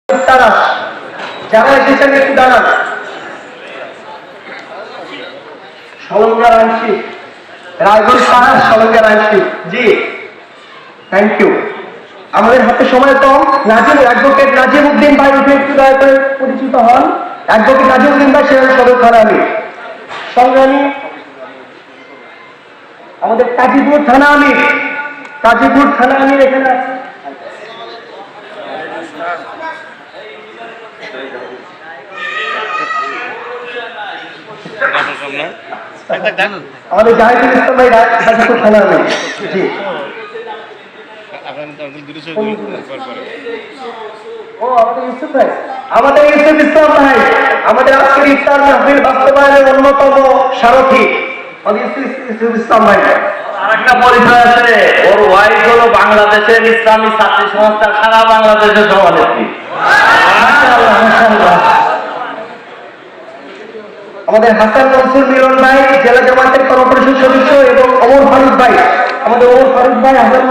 তারা যারা এসেছেন একটু দাঁড়ান। সলঙ্গার আংশিক রায়গঞ্জ পাড়া সলঙ্গার আংশিক জি থ্যাংক ইউ। আমাদের হাতে সময় কম। অ্যাডভোকেট নাজিম উদ্দিন ভাই উঠে একটু দয়া করে পরিচিত হন। অ্যাডভোকেট নাজিম উদ্দিন ভাই সেখানে সদর থানা আমির সংগ্রামী আমাদের কাজীপুর থানা আমির এখানে আছে। আমাদের জাহিদুল ইসলাম ভাই কাজীপুর থানা আমির জি। আমাদের ইউসুফ ইসলাম ভাই আমাদের আজকের ইফতার মাহফিল বাস্তবায়নের অন্যতম সারথী ইউসুফ ইসলাম ভাই। আরেকটা পরিচয় আছে, ওর ওয়াইফ হলো বাংলাদেশের ইসলামী ছাত্রী সংস্থার সারা বাংলাদেশের সভানেত্রী। আমাদের হাসান মনসুর মিলন ভাই জেলা জামাতের কর্মপরিষদ সদস্য এবং ওমর ফারুক ভাই হাসান